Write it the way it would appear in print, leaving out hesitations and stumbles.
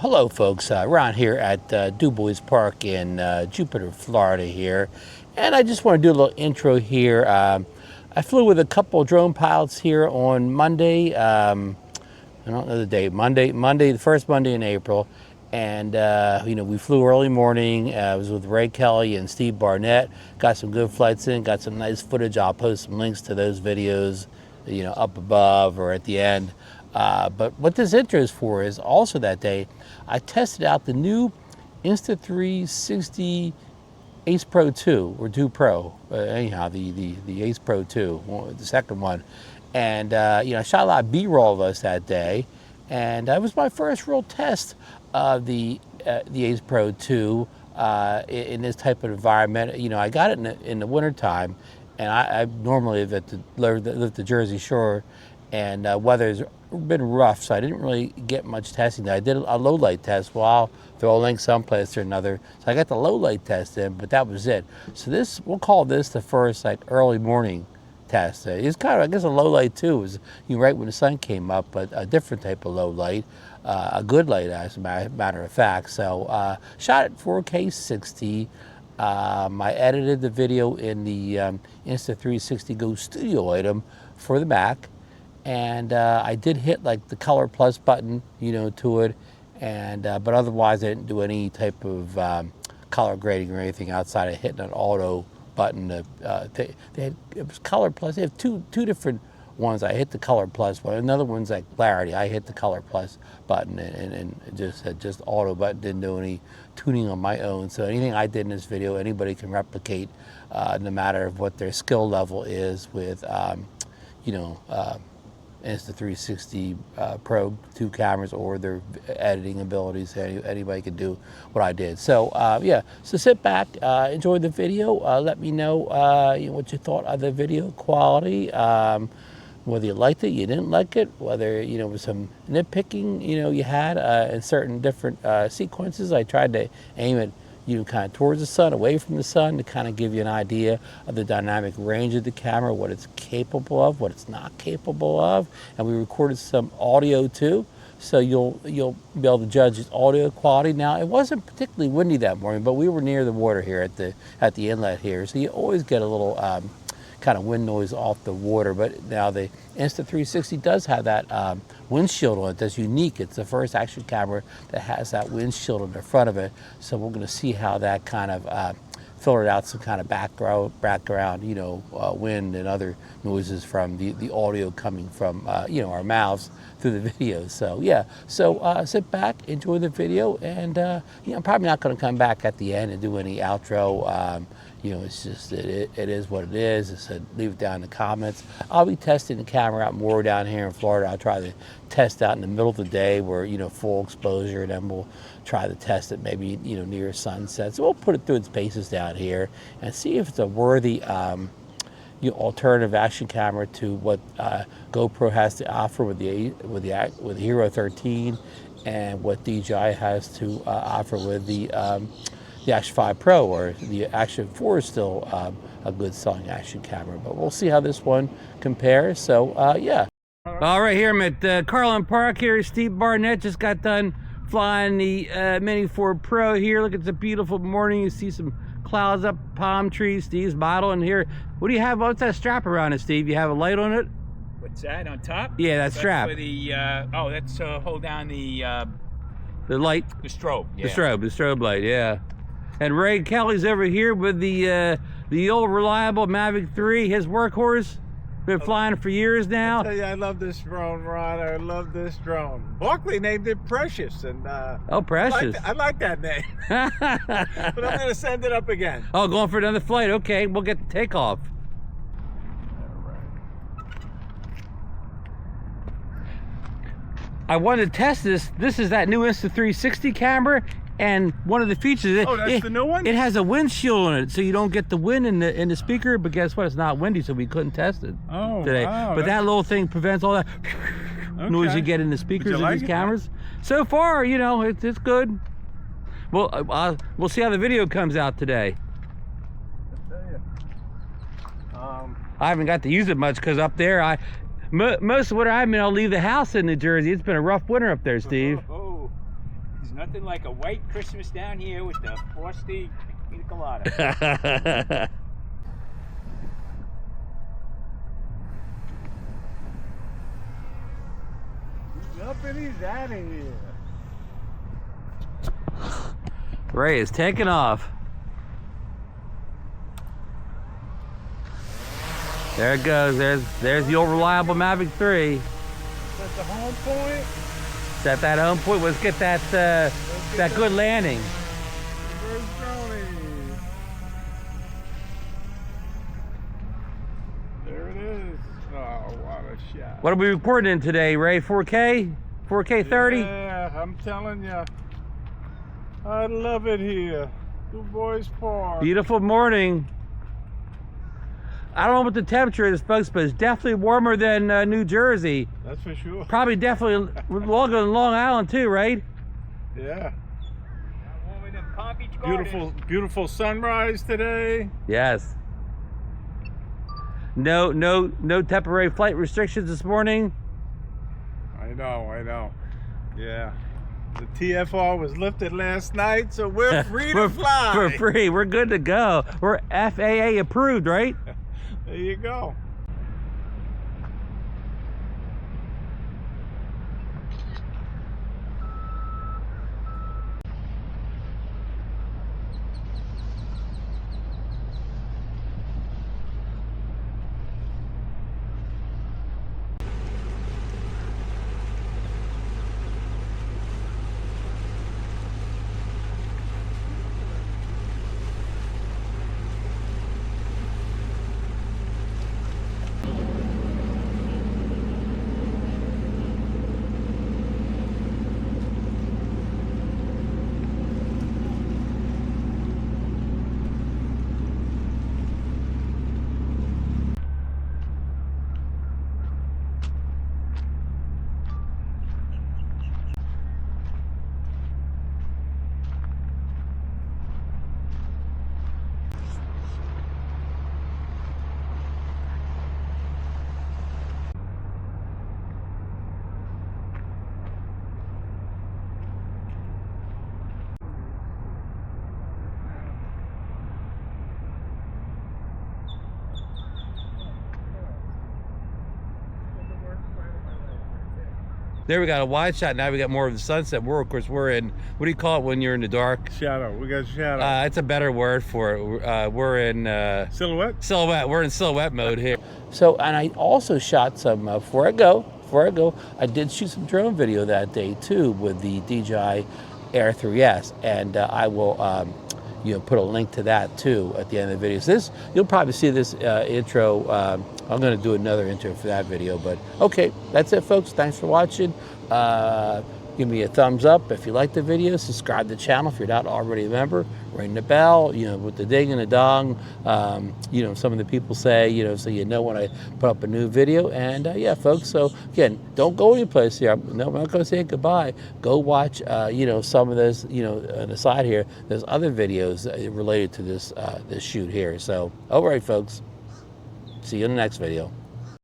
Hello folks, Ron here at Du Bois Park in Jupiter, Florida here. And I just want to do a little intro here. I flew with a couple of drone pilots here on Monday. I don't know the date, Monday, the first Monday in April. And, we flew early morning. I was with Ray Kelly and Steve Barnett. Got some good flights in, got some nice footage. I'll post some links to those videos, up above or at the end. But what this intro is for is also that day, I tested out the new Insta360 Ace Pro 2 or 2 Pro, anyhow, the Ace Pro 2, the second one. And, I shot a lot of B-roll of us that day. And that was my first real test of the Ace Pro 2 in this type of environment. I got it in the wintertime, and I normally live at the Jersey Shore, and weather's been rough, so I didn't really get much testing. I did a low light test. Well, I'll throw a link someplace or another. So I got the low light test in, but that was it. So we'll call this the first early morning test. It's kind of, I guess, a low light too. It was right when the sun came up, but a different type of low light, a good light as a matter of fact. So shot at 4K 60. I edited the video in the Insta360 Go Studio item for the Mac. And I did hit the color plus button, to it, and but otherwise I didn't do any type of color grading or anything outside of hitting an auto button. It was color plus. They have two different ones. I hit the color plus one. Another one's clarity. I hit the color plus button and just auto button. Didn't do any tuning on my own. So anything I did in this video, anybody can replicate, no matter what their skill level is with, Insta360 Pro 2 cameras or their editing abilities. Anybody can do what I did. So so sit back, enjoy the video. Let me know, what you thought of the video quality, whether you liked it, you didn't like it, whether with some nitpicking you had in certain different sequences. I tried to aim it kind of towards the sun, away from the sun, to kind of give you an idea of the dynamic range of the camera, what it's capable of, what it's not capable of. And we recorded some audio too, so you'll be able to judge its audio quality. Now, it wasn't particularly windy that morning, but we were near the water here at the inlet here, so you always get a little kind of wind noise off the water. But now the Insta360 does have that windshield on it that's unique. It's the first action camera that has that windshield on the front of it. So we're going to see how that kind of filtered out some kind of background, wind and other noises from the audio coming from, our mouths through the video. So yeah, so sit back, enjoy the video, and I'm probably not going to come back at the end and do any outro. It's just, it is what it is. I said, leave it down in the comments. I'll be testing the camera out more down here in Florida. I'll try to test out in the middle of the day where, full exposure, and then we'll try to test it maybe, near sunset. So we'll put it through its paces down here and see if it's a worthy, alternative action camera to what GoPro has to offer with the Hero 13 and what DJI has to offer with the Action 5 Pro, or the Action 4 is still a good selling action camera, but we'll see how this one compares. So yeah. All right, here I'm at Carlin Park here. Steve Barnett just got done flying the Mini 4 Pro here. Look, it's a beautiful morning. You see some clouds up, palm trees. Steve's modeling here. What do you have? What's that strap around it, Steve? You have a light on it? What's that on top? Yeah, that strap. For the that's to hold down the light. The strobe. Yeah. The strobe light. Yeah. And Ray Kelly's over here with the old reliable Mavic 3, his workhorse. Been flying for years now. I tell you, I love this drone, Ron. I love this drone. Barkley named it Precious, and oh, Precious. I like that name. But I'm gonna send it up again. Oh, going for another flight. Okay, we'll get the takeoff. I wanted to test this. This is that new Insta360 camera. And one of the features, that's the new one? It has a windshield on it, so you don't get the wind in the speaker. But guess what? It's not windy, so we couldn't test it today. Wow, but that little thing prevents all that noise you get in the speakers of these cameras. So far, it's good. Well, we'll see how the video comes out today. I haven't got to use it much because up there, most of what I'll leave the house in New Jersey. It's been a rough winter up there, Steve. There's nothing like a white Christmas down here with the frosty pina colada. He's up and he's out of here. Ray is taking off. There it goes. There's the old reliable Mavic 3. That's the home point. Set that home point. Let's get that that good landing. Where's Droney? There it is. Oh, what a shot. What are we recording in today, Ray? 4K? 4K 30? Yeah, I'm telling you. I love it here. Du Bois Park. Beautiful morning. I don't know what the temperature is, folks, but it's definitely warmer than New Jersey. That's for sure. Probably definitely longer than Long Island too, right? Yeah. Warmer than Palm Beach Gardens. Beautiful sunrise today. Yes. No temporary flight restrictions this morning. I know. Yeah. The TFR was lifted last night, so we're free to fly. We're free. We're good to go. We're FAA approved, right? There you go. There we got a wide shot. Now we got more of the sunset. Of course, we're in, what do you call it when you're in the dark? Shadow. We got shadow. It's a better word for it. We're in Silhouette? silhouette. We're in silhouette mode here. So, and I also shot some, before I go, I did shoot some drone video that day too with the DJI Air 3S, and I will put a link to that too at the end of the video. So this, you'll probably see this intro. I'm going to do another intro for that video, but okay, that's it, folks. Thanks for watching. Give me a thumbs up if you like the video. Subscribe to the channel if you're not already a member. Ring the bell, with the ding and the dong. Some of the people say, so when I put up a new video. And yeah, folks, so again, don't go anyplace here. I'm not going to say goodbye. Go watch, some of this, on the side here, there's other videos related to this, this shoot here. So, all right, folks. See you in the next video.